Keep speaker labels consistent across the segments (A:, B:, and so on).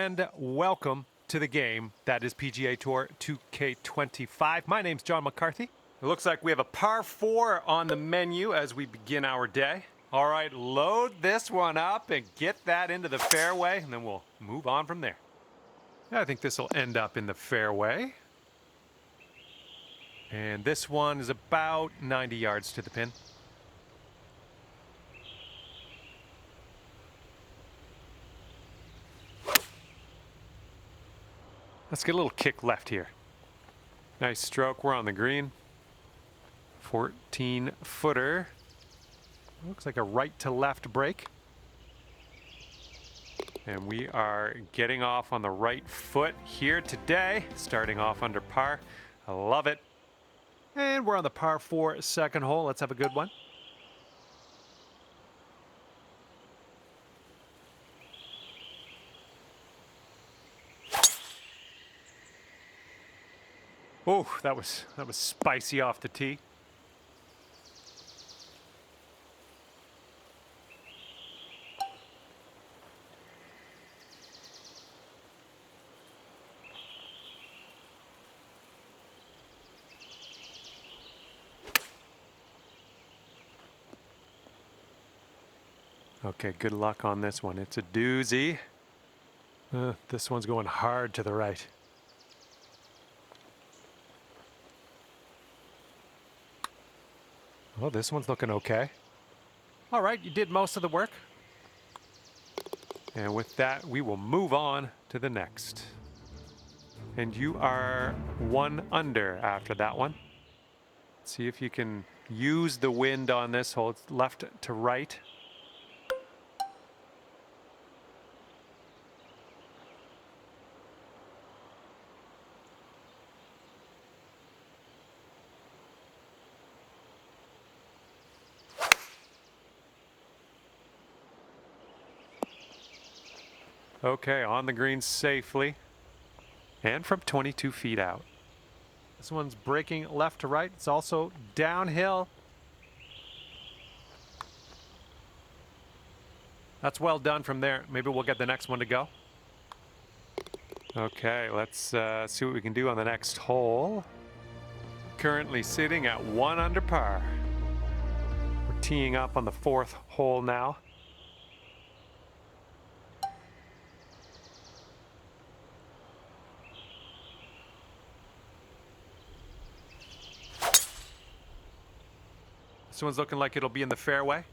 A: and welcome to the game that is PGA Tour 2K25. My name's John McCarthy. It looks like we have a par 4 on the menu as we begin our day. All right, load this one up and get that into the fairway, and then we'll move on from there. I think this will end up in the fairway. And this one is about 90 yards to the pin. Let's get a little kick left here. Nice stroke. We're on the green. 14-footer. Looks like a right to left break. And we are getting off on the right foot here today, starting off under par. I love it. And we're on the par 4 second hole. Let's have a good one. Oh, that was spicy off the tee. Okay, good luck on this one. It's a doozy. This one's going hard to the right. Well, this one's looking okay. All right, you did most of the work. And with that, we will move on to the next. And you are 1 under after that one. See if you can use the wind on this hole. It's left to right. Okay, on the green safely, and from 22 feet out. This one's breaking left to right. It's also downhill. That's well done from there. Maybe we'll get the next one to go. Okay, let's see what we can do on the next hole. Currently sitting at 1 under par. We're teeing up on the 4th hole now. This one's looking like it'll be in the fairway.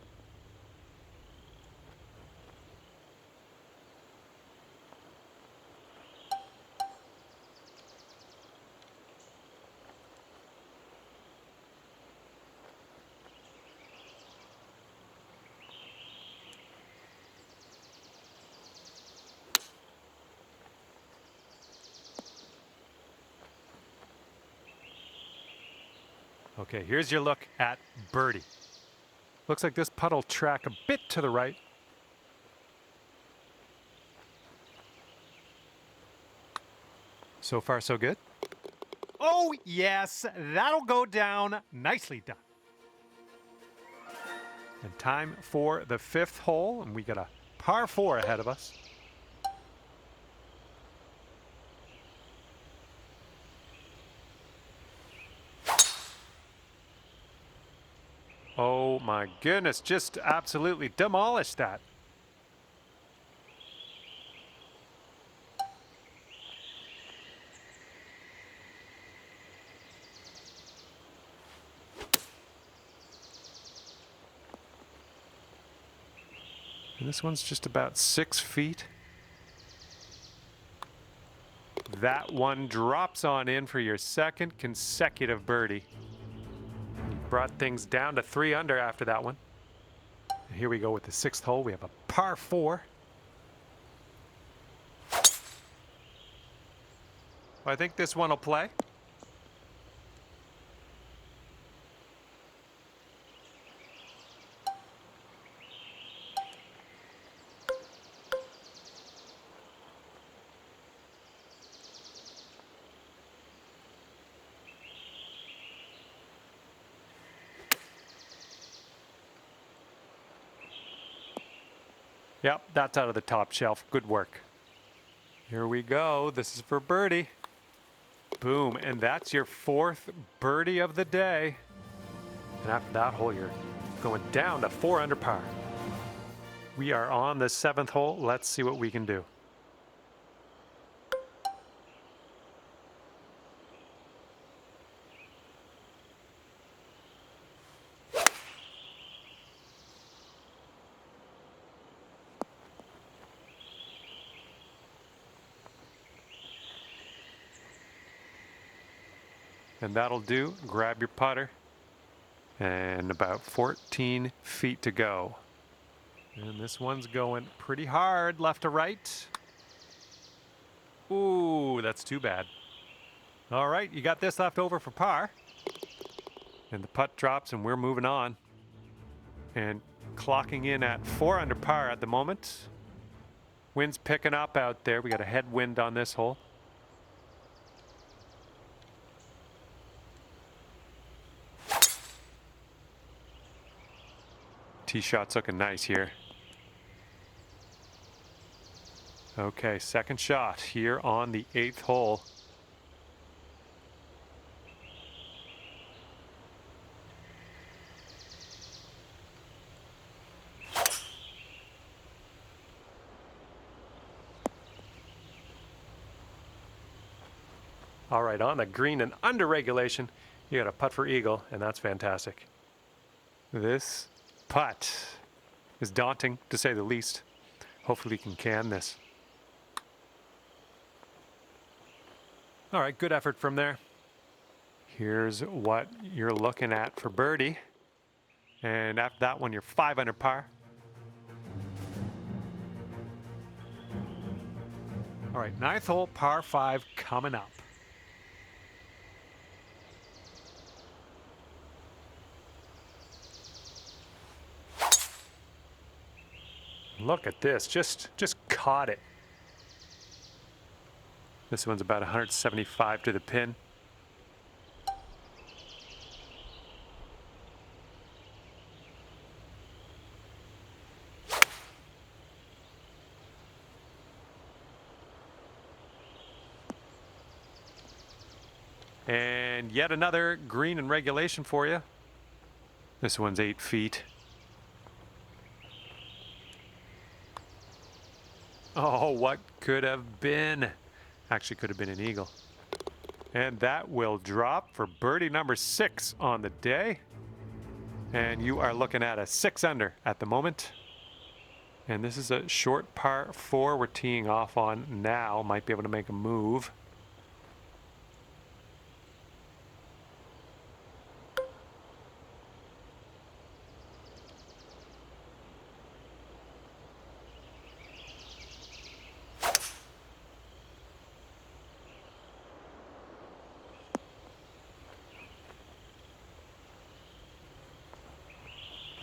A: Okay, here's your look at birdie. Looks like this putt will track a bit to the right. So far, so good. Oh, yes, that'll go down. Nicely done. And time for the 5th hole, and we got a par 4 ahead of us. Oh my goodness, just absolutely demolished that. And this one's just about 6 feet. That one drops on in for your 2nd consecutive birdie. Brought things down to 3 under after that one. And here we go with the 6th hole. We have a par 4. I think this one will play. Yep, that's out of the top shelf. Good work. Here we go. This is for birdie. Boom. And that's your fourth birdie of the day. And after that hole, you're going down to 4 under par. We are on the 7th hole. Let's see what we can do. And that'll do. Grab your putter. And about 14 feet to go. And this one's going pretty hard left to right. Ooh, that's too bad. All right, you got this left over for par. And the putt drops and we're moving on. And clocking in at 4 under par at the moment. Wind's picking up out there. We got a headwind on this hole. Tee shot's looking nice here. Okay, second shot here on the 8th hole. All right, on the green and under regulation, you got a putt for eagle, and that's fantastic. This putt is daunting, to say the least. Hopefully we can this. All right, good effort from there. Here's what you're looking at for birdie. And after that one, you're 5 under par. All right, 9th hole, par 5 coming up. Look at this, just caught it. This one's about 175 to the pin. And yet another green in regulation for you. This one's 8 feet. Oh, what could have been? Actually could have been an eagle. And that will drop for birdie number 6 on the day. And you are looking at a 6 under at the moment. And this is a short par 4 we're teeing off on now. Might be able to make a move.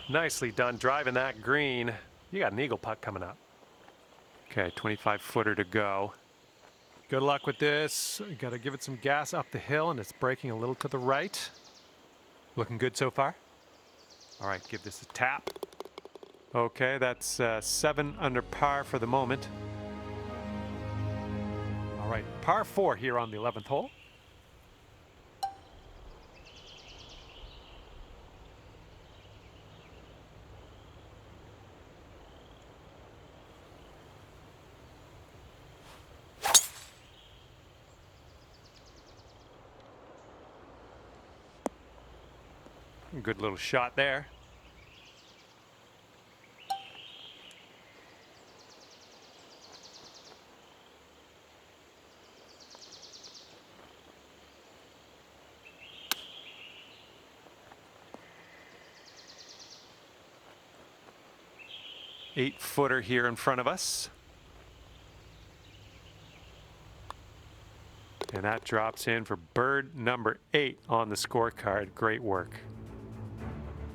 A: Nicely done driving that green. You got an eagle putt coming up. Okay, 25-footer to go. Good luck with this. You got to give it some gas up the hill, and it's braking a little to the right. Looking good so far. All right, give this a tap. Okay, that's 7 under par for the moment. All right, par 4 here on the 11th hole. Good little shot there. Eight-footer here in front of us. And that drops in for bird number 8 on the scorecard. Great work.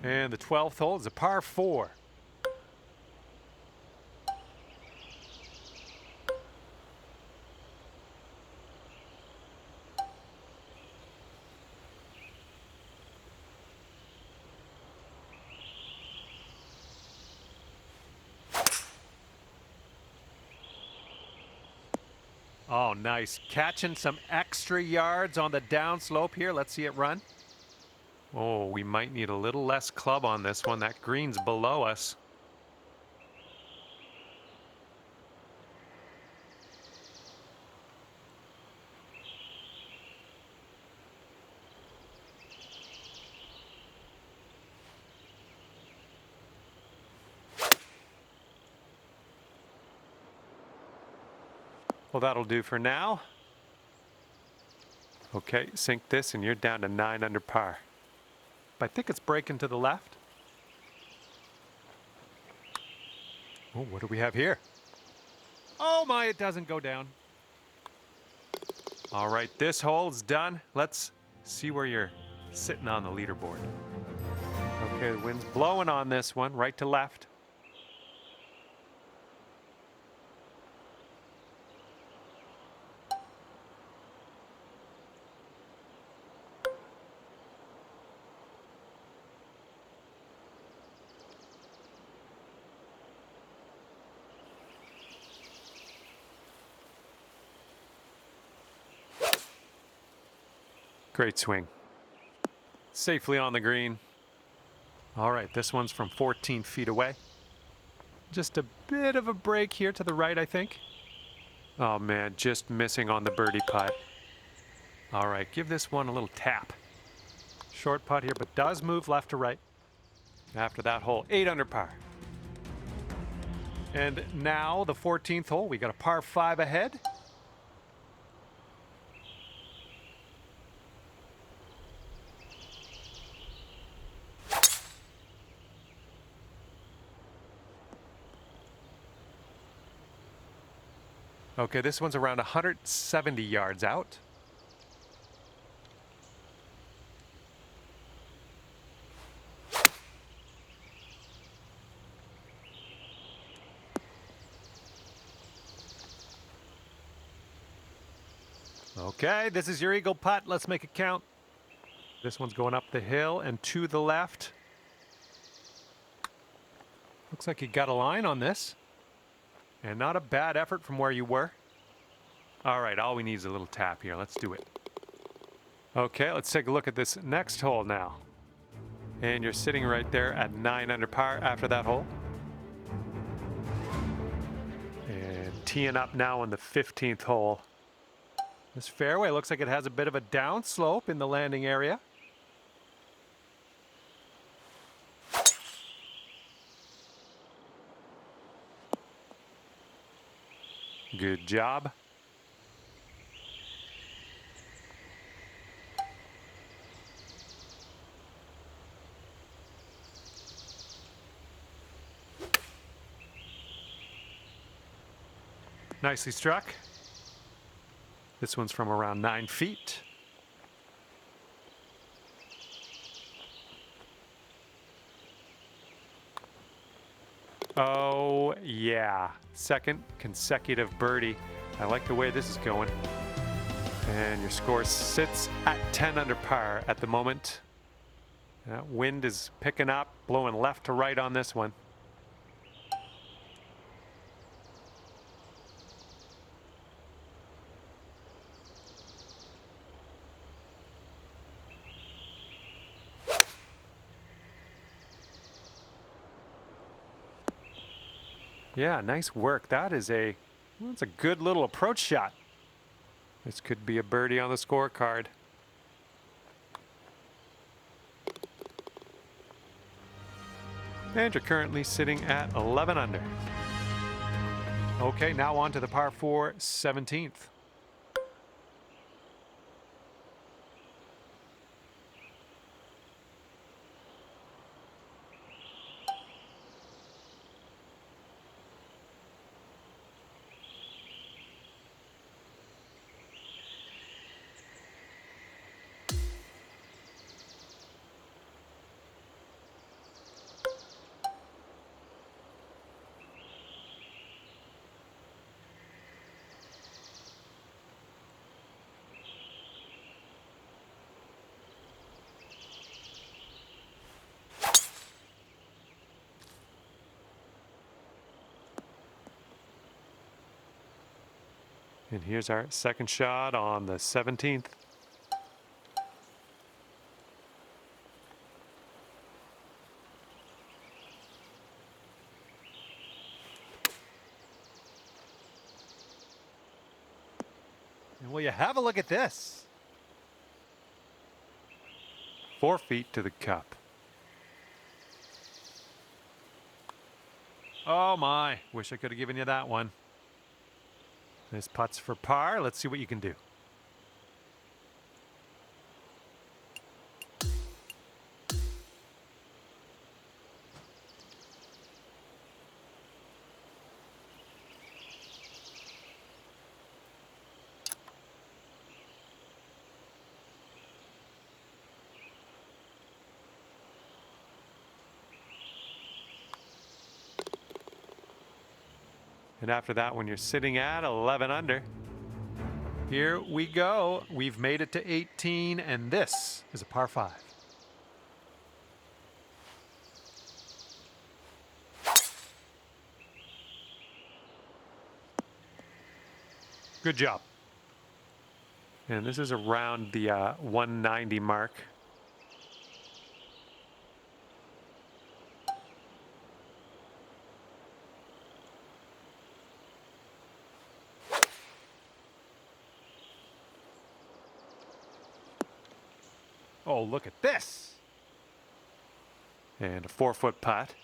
A: And the 12th hole is a par 4. Oh, nice. Catching some extra yards on the downslope here. Let's see it run. Oh, we might need a little less club on this one. That green's below us. Well, that'll do for now. Okay, sink this and you're down to 9 under par. I think it's breaking to the left. Oh, what do we have here? Oh my, it doesn't go down. All right, this hole's done. Let's see where you're sitting on the leaderboard. Okay, the wind's blowing on this one, right to left. Great swing. Safely on the green. All right, this one's from 14 feet away. Just a bit of a break here to the right, I think. Oh man, just missing on the birdie putt. All right, give this one a little tap. Short putt here, but does move left to right. After that hole, 8 under par. And now the 14th hole, we got a par 5 ahead. Okay, this one's around 170 yards out. Okay, this is your eagle putt. Let's make it count. This one's going up the hill and to the left. Looks like you got a line on this. And not a bad effort from where you were. All right, all we need is a little tap here. Let's do it. Okay, let's take a look at this next hole now. And you're sitting right there at 9 under par after that hole. And teeing up now on the 15th hole. This fairway looks like it has a bit of a downslope in the landing area. Good job. Nicely struck. This one's from around 9 feet. Oh, yeah. Second consecutive birdie. I like the way this is going. And your score sits at 10 under par at the moment. That wind is picking up, blowing left to right on this one. Yeah, nice work. That's a good little approach shot. This could be a birdie on the scorecard. And you're currently sitting at 11 under. Okay, now on to the par 4 17th. And here's our second shot on the 17th. And will you have a look at this? 4 feet to the cup. Oh my, wish I could have given you that one. This putt's for par. Let's see what you can do. And after that, when you're sitting at 11 under, here we go. We've made it to 18, and this is a par 5. Good job. And this is around the 190 mark. Oh, look at this. And a 4-foot putt.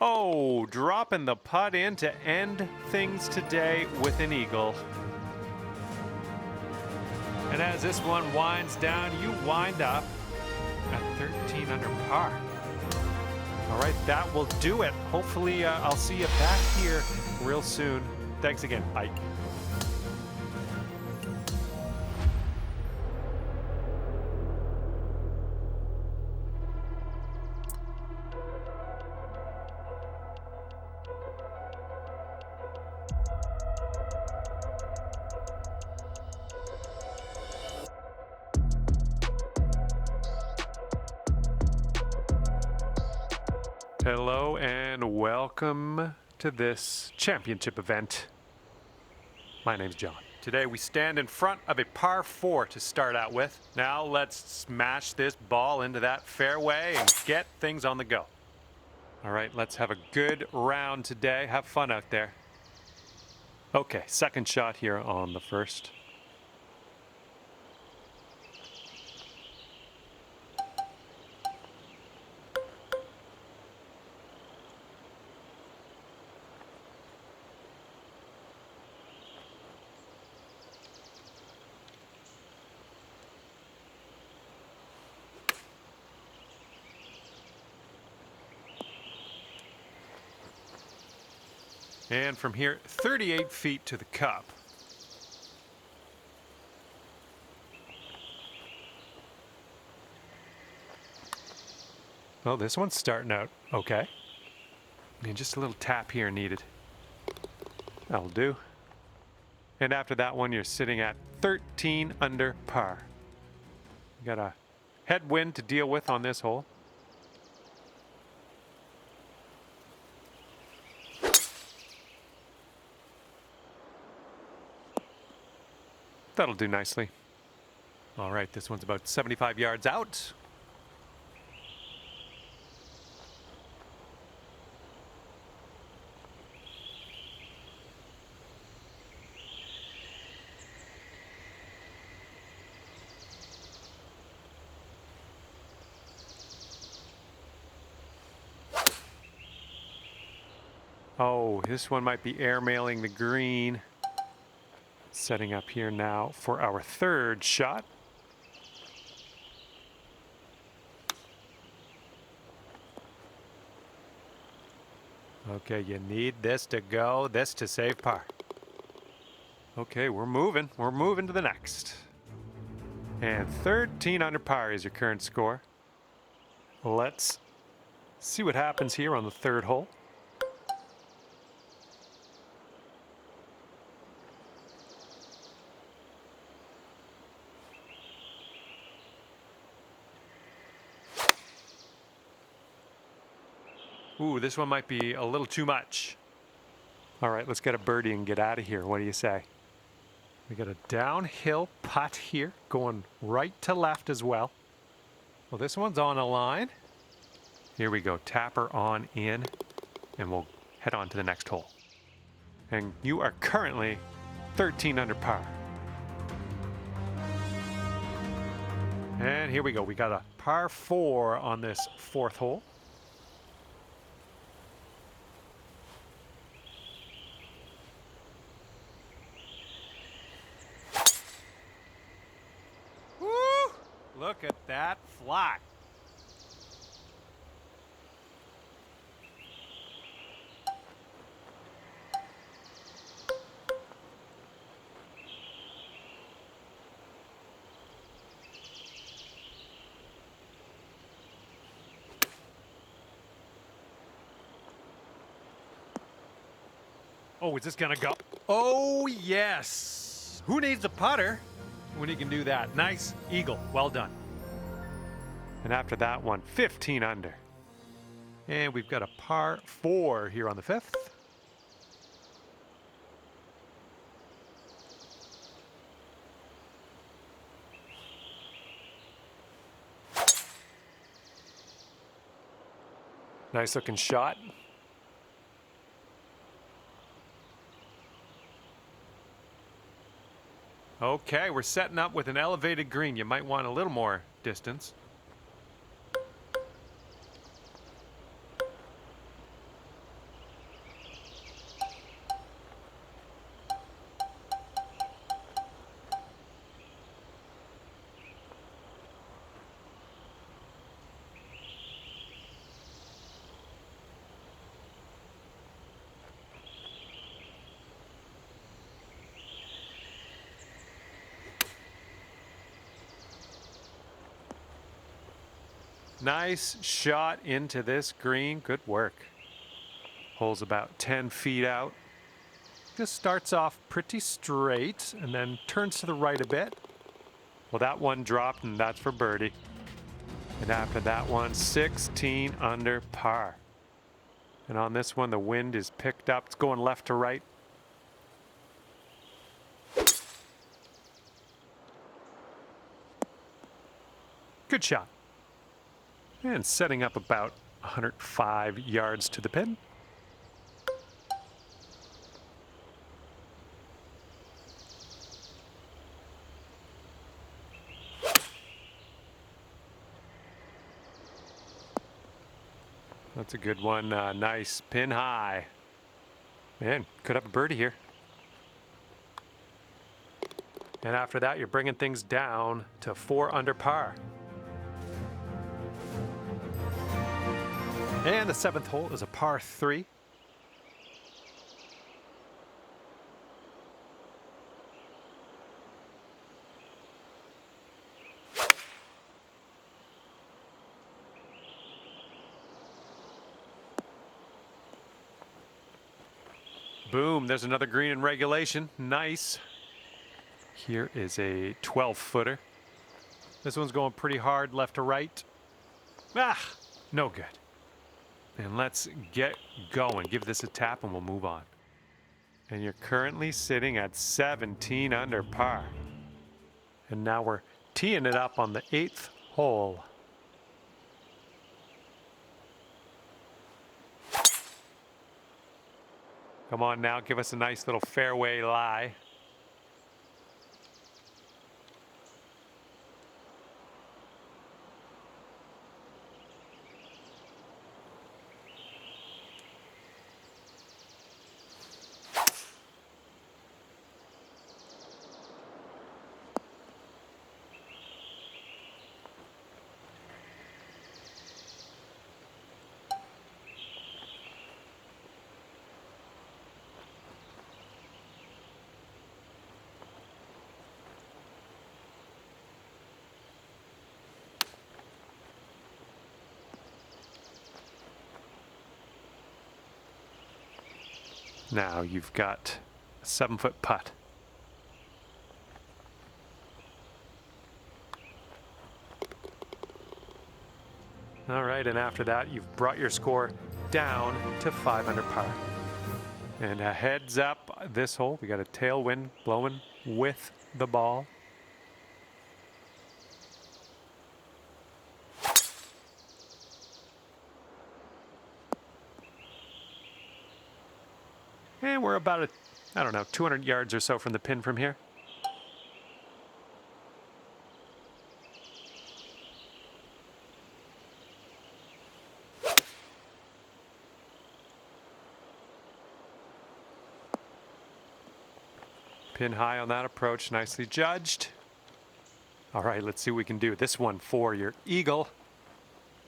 A: Oh, dropping the putt in to end things today with an eagle. And as this one winds down, you wind up at 13 under par. All right, that will do it. Hopefully, I'll see you back here real soon. Thanks again. Bye. Hello and welcome to this championship event. My name's John. Today we stand in front of a par 4 to start out with. Now let's smash this ball into that fairway and get things on the go. All right, let's have a good round today. Have fun out there. Okay, second shot here on the first. And from here, 38 feet to the cup. Oh, this one's starting out okay. And just a little tap here needed. That'll do. And after that one, you're sitting at 13 under par. You got a headwind to deal with on this hole. That'll do nicely. All right, this one's about 75 yards out. Oh, this one might be airmailing the green. Setting up here now for our third shot. Okay, you need this to go, this to save par. Okay, we're moving to the next. And 13 under par is your current score. Let's see what happens here on the third hole. Ooh, this one might be a little too much. All right, let's get a birdie and get out of here. What do you say? We got a downhill putt here, going right to left as well. Well, this one's on a line. Here we go, tapper on in, and we'll head on to the next hole. And you are currently 13 under par. And here we go. We got a par 4 on this 4th hole. Woo! Look at that fly. Oh, is this gonna go? Oh, yes. Who needs a putter when he can do that? Nice eagle. Well done. And after that one, 15 under. And we've got a par 4 here on the 5th. Nice looking shot. Okay, we're setting up with an elevated green. You might want a little more distance. Nice shot into this green. Good work. Hole's about 10 feet out. Just starts off pretty straight and then turns to the right a bit. Well, that one dropped, and that's for birdie. And after that one, 16 under par. And on this one, the wind is picked up. It's going left to right. Good shot. And setting up about 105 yards to the pin. That's a good one. Nice pin high. Man, could have a birdie here. And after that, you're bringing things down to 4 under par. And the 7th hole is a par 3. Boom, there's another green in regulation. Nice. Here is a 12-footer. This one's going pretty hard left to right. Ah, no good. And let's get going. Give this a tap and we'll move on. And you're currently sitting at 17 under par. And now we're teeing it up on the 8th hole. Come on now, give us a nice little fairway lie. Now you've got a 7-foot putt. All right, and after that, you've brought your score down to 5 under par. And a heads up this hole. We got a tailwind blowing with the ball. And we're about, I don't know, 200 yards or so from the pin from here. Pin high on that approach, nicely judged. All right, let's see what we can do. This one for your eagle.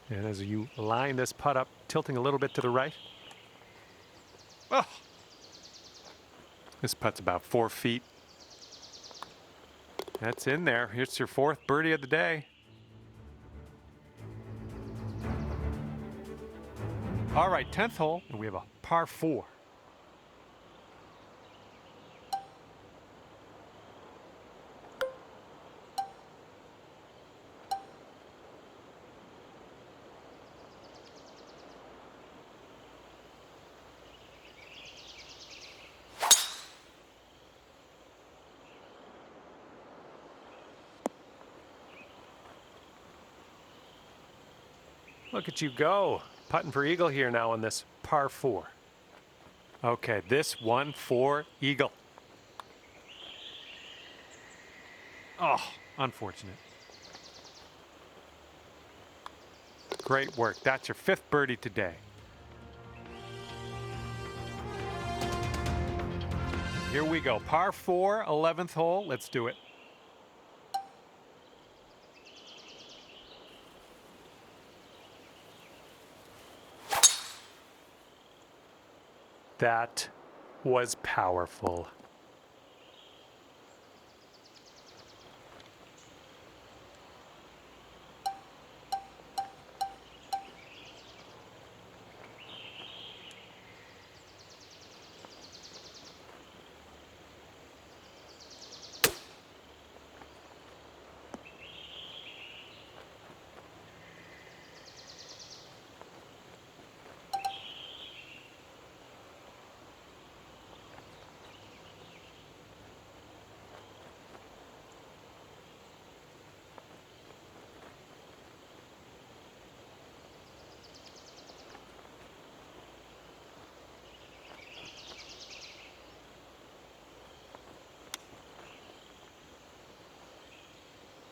A: And as you line this putt up, tilting a little bit to the right. Oh! This putt's about 4 feet. That's in there. Here's your 4th birdie of the day. All right, 10th hole, and we have a par 4. Look at you go. Putting for eagle here now on this par 4. Okay, this one for eagle. Oh, unfortunate. Great work. That's your 5th birdie today. Here we go. Par 4, 11th hole. Let's do it. That was powerful.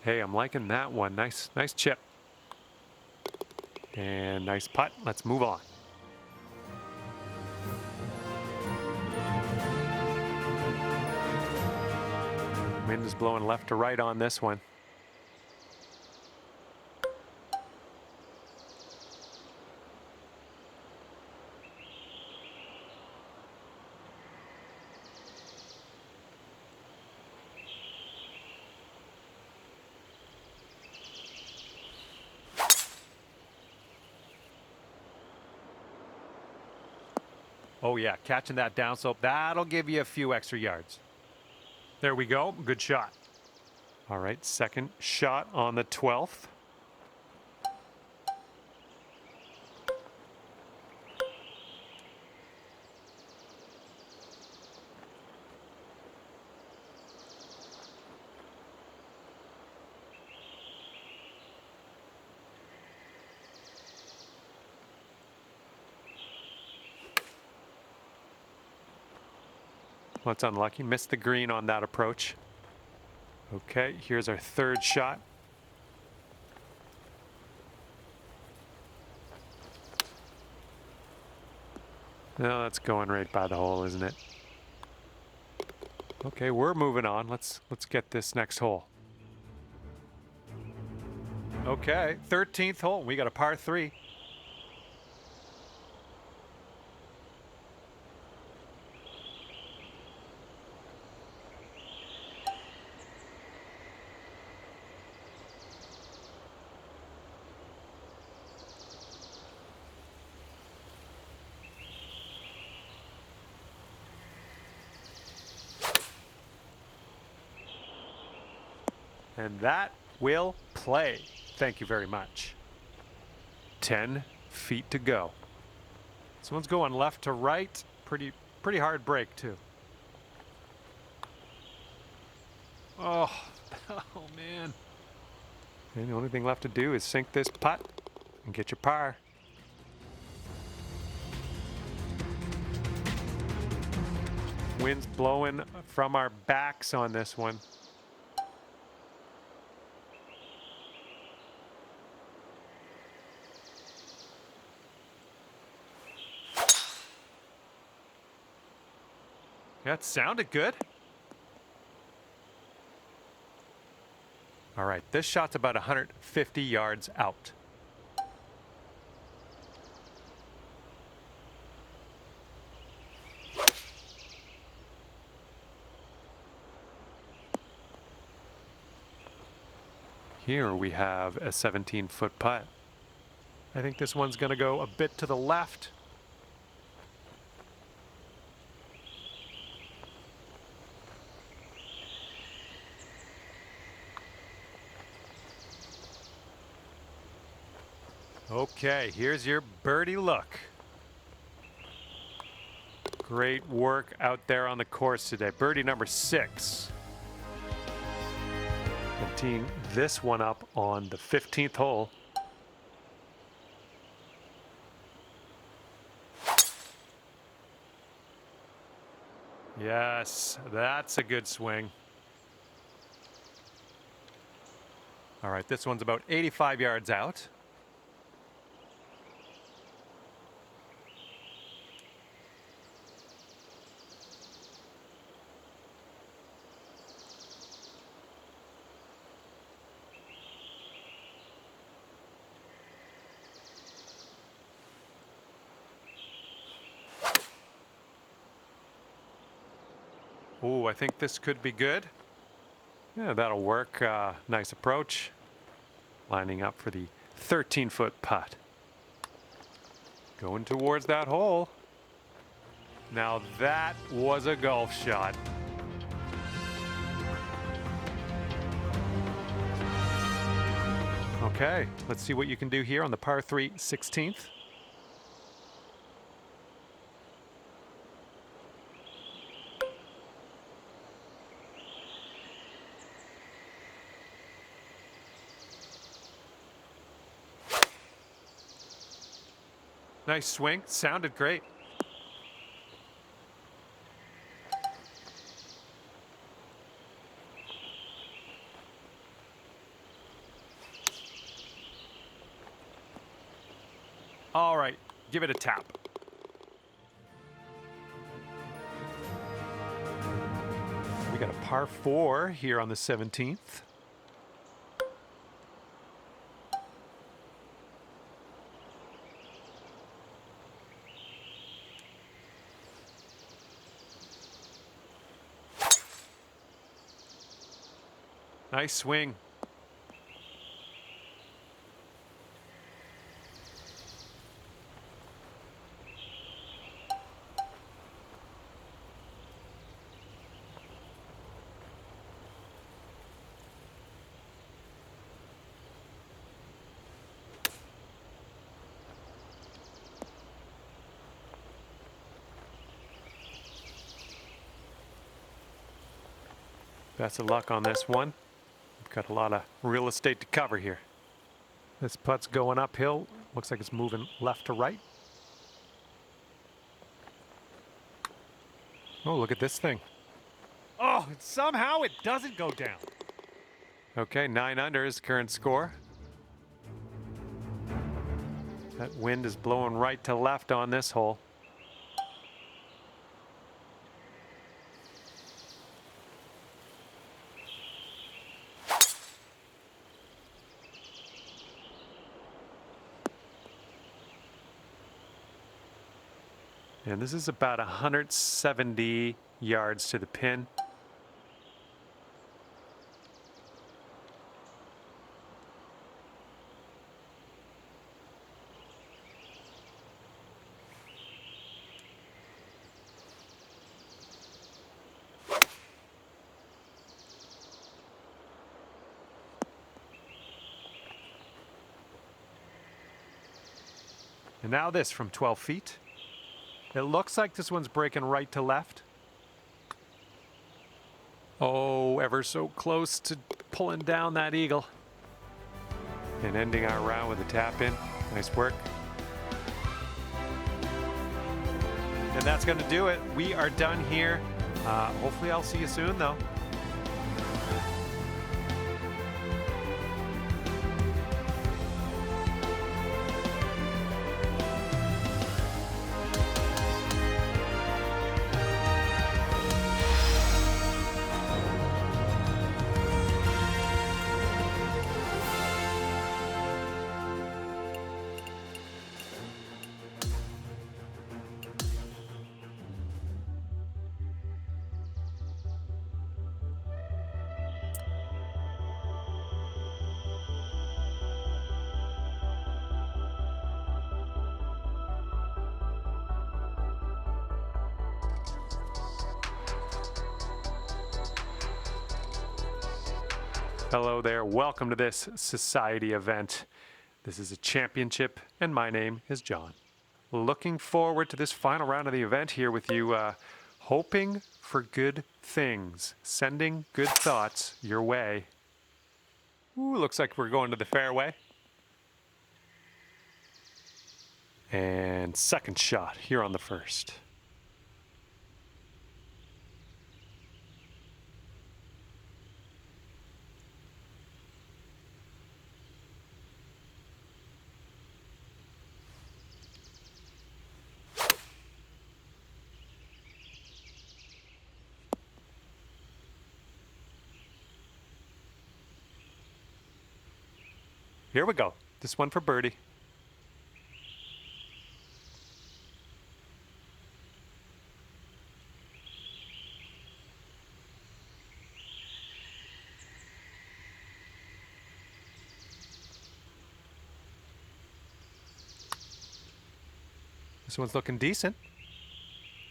A: Hey, I'm liking that one. Nice chip. And nice putt. Let's move on. Wind is blowing left to right on this one. Oh yeah, catching that downslope, that'll give you a few extra yards. There we go, good shot. All right, second shot on the 12th. Well, it's unlucky. Missed the green on that approach. Okay, here's our 3rd shot. No, that's going right by the hole, isn't it? Okay, we're moving on. Let's get this next hole. Okay, 13th hole. We got a par 3. And that will play. Thank you very much. 10 feet to go. This one's going left to right. Pretty Pretty hard break, too. Oh, oh man. And the only thing left to do is sink this putt and get your par. Wind's blowing from our backs on this one. That sounded good. All right, this shot's about 150 yards out. Here we have a 17-foot putt. I think this one's going to go a bit to the left. Okay, here's your birdie look. Great work out there on the course today. Birdie number 6. And teeing this one up on the 15th hole. Yes, that's a good swing. All right, this one's about 85 yards out. Oh, I think this could be good. Yeah, that'll work. Nice approach. Lining up for the 13-foot putt. Going towards that hole. Now that was a golf shot. Okay, let's see what you can do here on the par 3 16th. Nice swing, sounded great. All right, give it a tap. We got a par 4 here on the 17th. Nice swing. Best of luck on this one. We've got a lot of real estate to cover here. This putt's going uphill. Looks like it's moving left to right. Oh, look at this thing. Oh, somehow it doesn't go down. Okay, 9 under is current score. That wind is blowing right to left on this hole. And this is about 170 yards to the pin. And now this from 12 feet. It looks like this one's breaking right to left. Oh, ever so close to pulling down that eagle. And ending our round with a tap in. Nice work. And that's going to do it. We are done here. Hopefully I'll see you soon, though. Hello there, welcome to this society event. This is a championship, and my name is John. Looking forward to this final round of the event here with you, hoping for good things, sending good thoughts your way. Ooh, looks like we're going to the fairway. And second shot here on the first. Here we go. This one for birdie. This one's looking decent.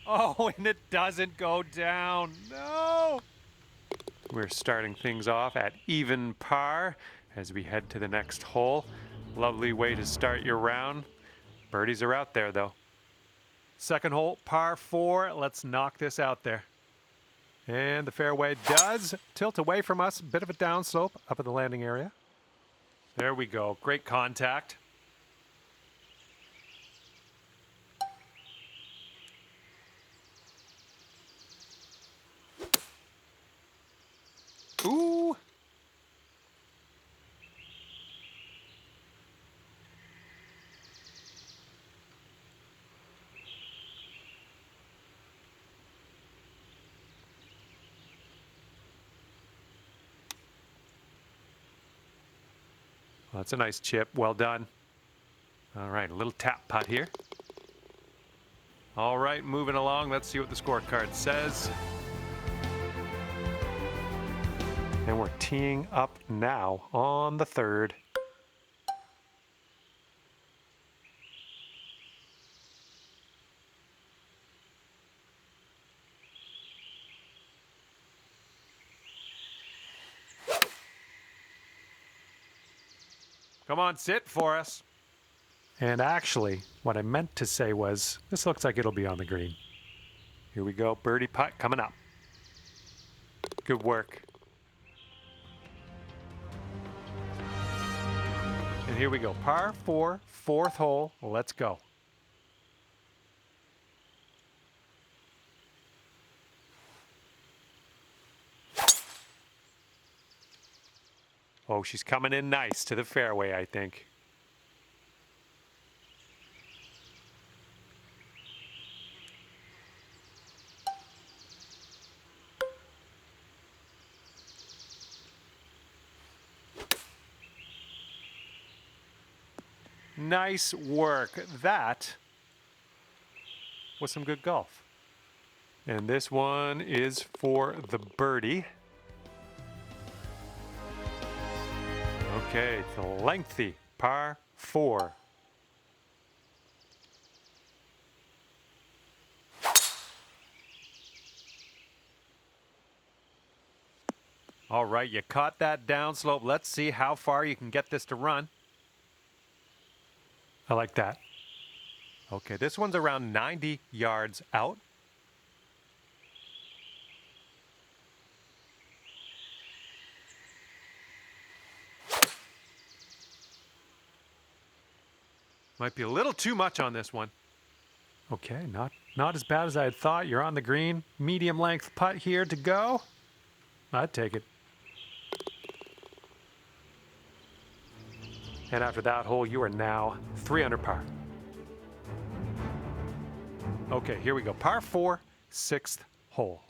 A: Oh, and it doesn't go down. No! We're starting things off at even par as we head to the next hole. Lovely way to start your round. Birdies are out there, though. Second hole, par 4. Let's knock this out there. And the fairway does tilt away from us. Bit of a downslope up at the landing area. There we go. Great contact. Ooh! Well, that's a nice chip. Well done. All right, a little tap putt here. All right, moving along. Let's see what the scorecard says. And we're teeing up now on the third. Come on, sit for us. And actually, what I meant to say was, this looks like it'll be on the green. Here we go, birdie putt coming up. Good work. And here we go, par 4, fourth hole. Let's go. Oh, she's coming in nice to the fairway, I think. Nice work. That was some good golf. And this one is for the birdie. Okay, it's a lengthy par 4. All right, you caught that downslope. Let's see how far you can get this to run. I like that. Okay, this one's around 90 yards out. Might be a little too much on this one. Okay, not as bad as I had thought. You're on the green. Medium length putt here to go. I'd take it. And after that hole, you are now 3 under par. Okay, here we go. Par 4, 6th hole.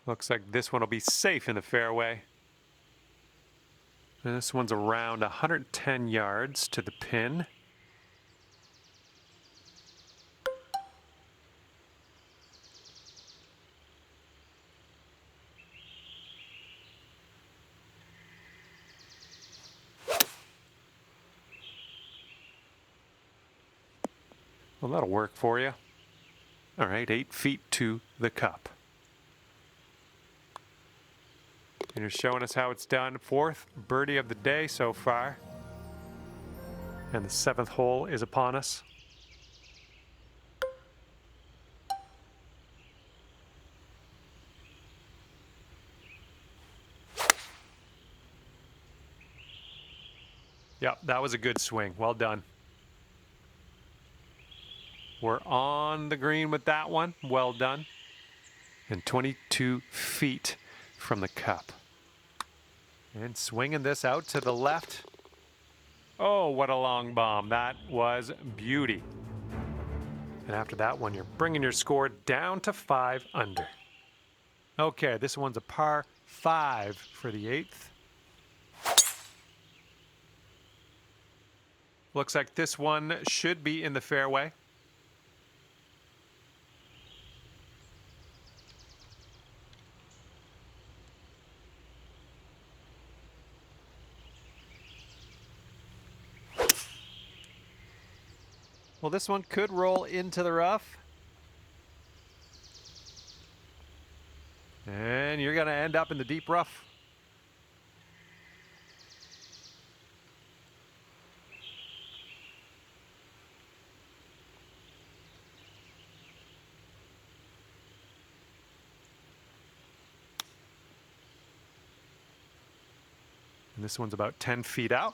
A: Looks like this one will be safe in the fairway. And this one's around 110 yards to the pin. Well, that'll work for you. All right, 8 feet to the cup. And you're showing us how it's done. 4th birdie of the day so far. And the 7th hole is upon us. Yep, that was a good swing. Well done. We're on the green with that one. Well done. And 22 feet from the cup. And swinging this out to the left. Oh, what a long bomb. That was beauty. And after that one, you're bringing your score down to 5 under. Okay, this one's a par 5 for the 8th. Looks like this one should be in the fairway. Well, this one could roll into the rough. And you're going to end up in the deep rough. And this one's about 10 feet out.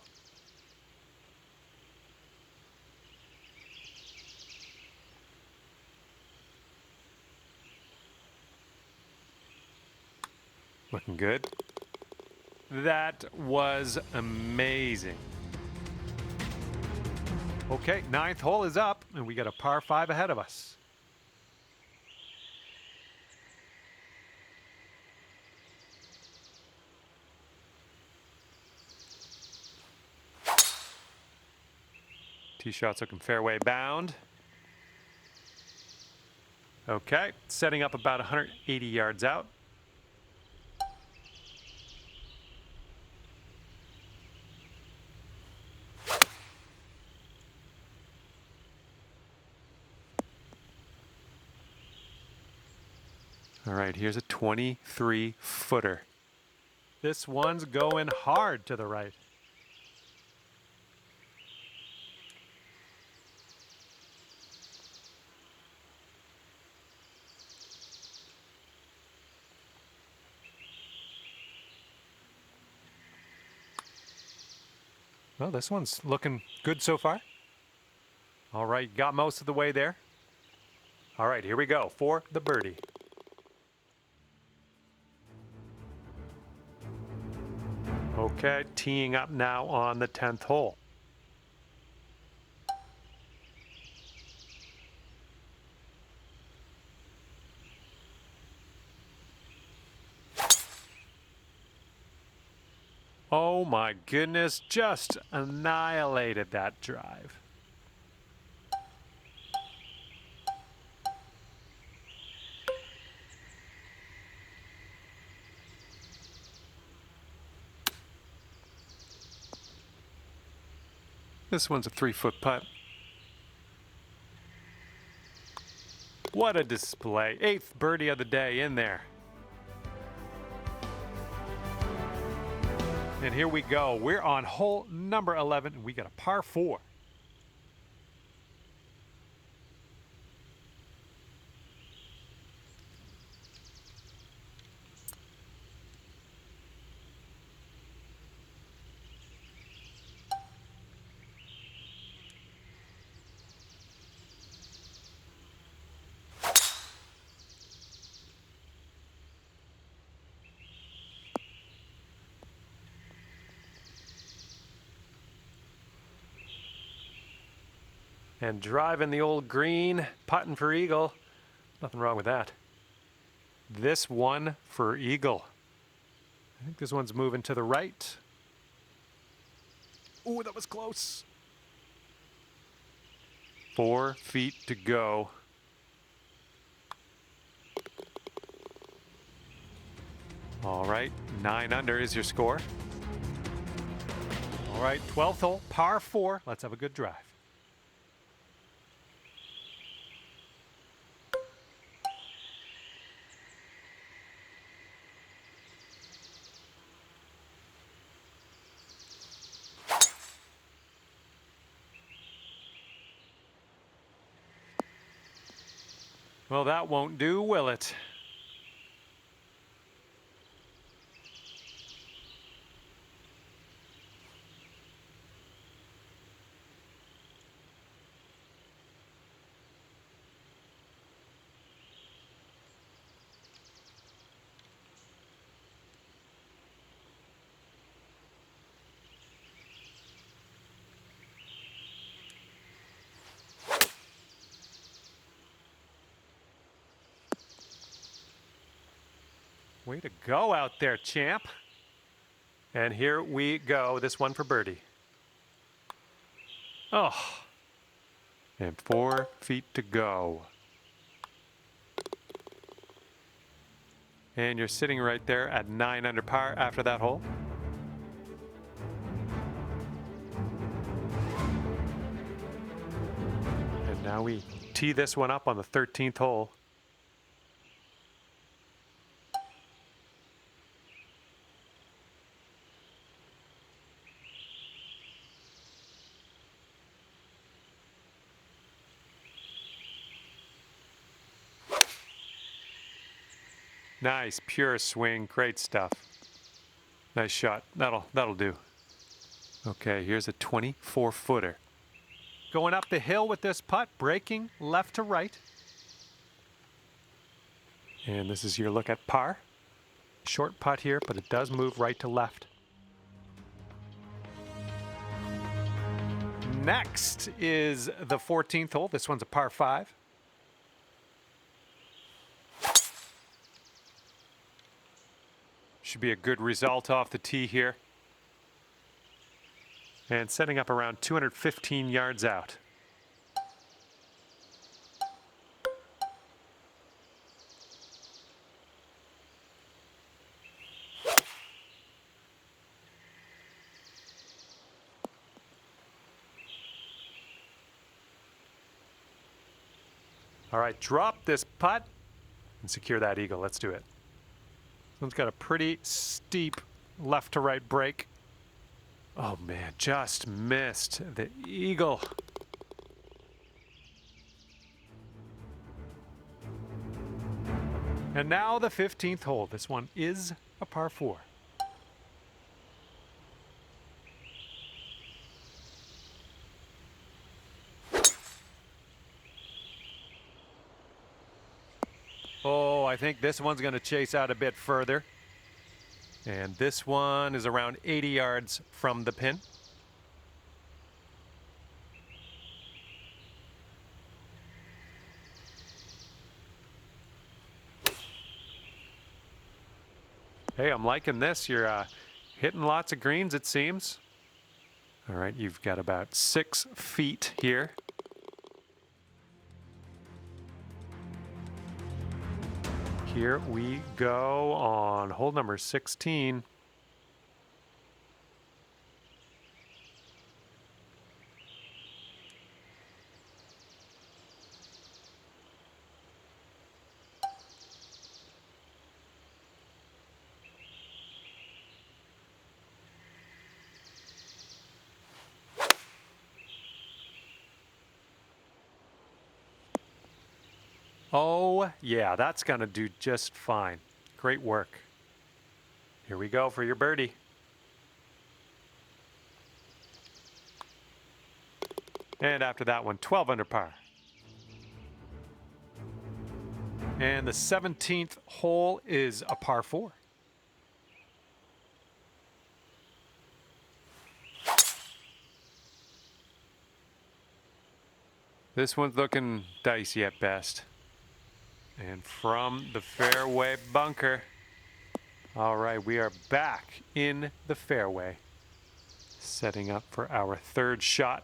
A: Looking good. That was amazing. Okay, 9th hole is up, and we got a par 5 ahead of us. Tee shot's looking fairway bound. Okay, setting up about 180 yards out. All right, here's a 23-footer. This one's going hard to the right. Well, this one's looking good so far. All right, got most of the way there. All right, here we go for the birdie. Okay, teeing up now on the 10th hole. Oh my goodness, just annihilated that drive. This one's a 3-foot putt. What a display. 8th birdie of the day in there. And here we go. We're on hole number 11, and we got a par 4. And driving the old green, putting for eagle. Nothing wrong with that. This one for eagle. I think this one's moving to the right. Ooh, that was close. 4 feet to go. All right, 9 under is your score. All right, 12th hole, par 4. Let's have a good drive. Well, that won't do, will it? Way to go out there, champ. And here we go. This one for birdie. Oh. And 4 feet to go. And you're sitting right there at 9 under par after that hole. And now we tee this one up on the 13th hole. Nice, pure swing, great stuff. Nice shot. That'll do. Okay, here's a 24-footer. Going up the hill with this putt, breaking left to right. And this is your look at par. Short putt here, but it does move right to left. Next is the 14th hole. This one's a par 5. Should be a good result off the tee here. And setting up around 215 yards out. All right, drop this putt and secure that eagle. Let's do it. This one's got a pretty steep left to right break. Oh man, just missed the eagle. And now the 15th hole. This one is a par 4. Oh, I think this one's going to chase out a bit further. And this one is around 80 yards from the pin. Hey, I'm liking this. You're hitting lots of greens, it seems. All right, you've got about 6 feet here. Here we go on hole number 16. Oh, yeah, that's going to do just fine. Great work. Here we go for your birdie. And after that one, 12 under par. And the 17th hole is a par 4. This one's looking dicey at best. And from the fairway bunker. All right, we are back in the fairway. Setting up for our third shot.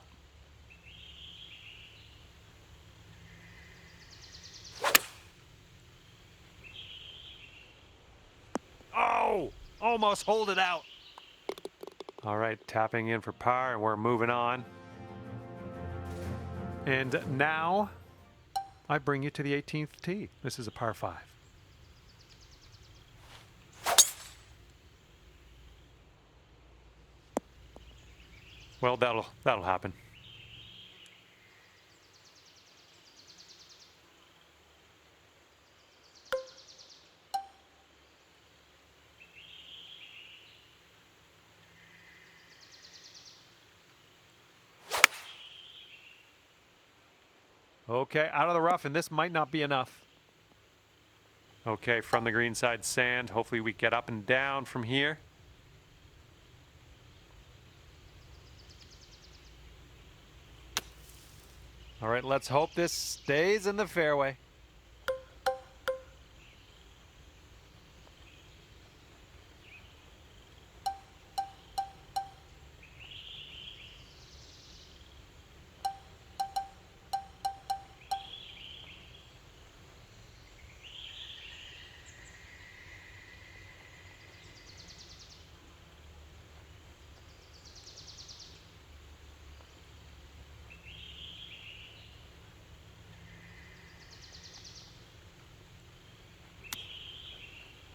A: Oh, almost hold it out. All right, tapping in for par, and we're moving on. And now I bring you to the 18th tee. This is a par 5. Well, that'll happen. Okay, out of the rough, and this might not be enough. Okay, from the green side sand. Hopefully we get up and down from here. All right, let's hope this stays in the fairway.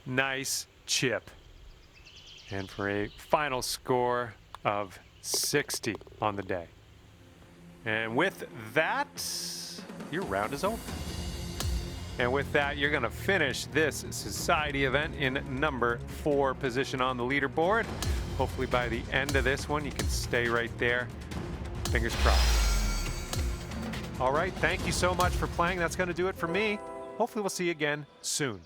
A: Nice chip. And for a final score of 60 on the day. And with that, your round is over. And with that, you're going to finish this society event in number 4 position on the leaderboard. Hopefully by the end of this one, you can stay right there. Fingers crossed. All right, thank you so much for playing. That's going to do it for me. Hopefully we'll see you again soon.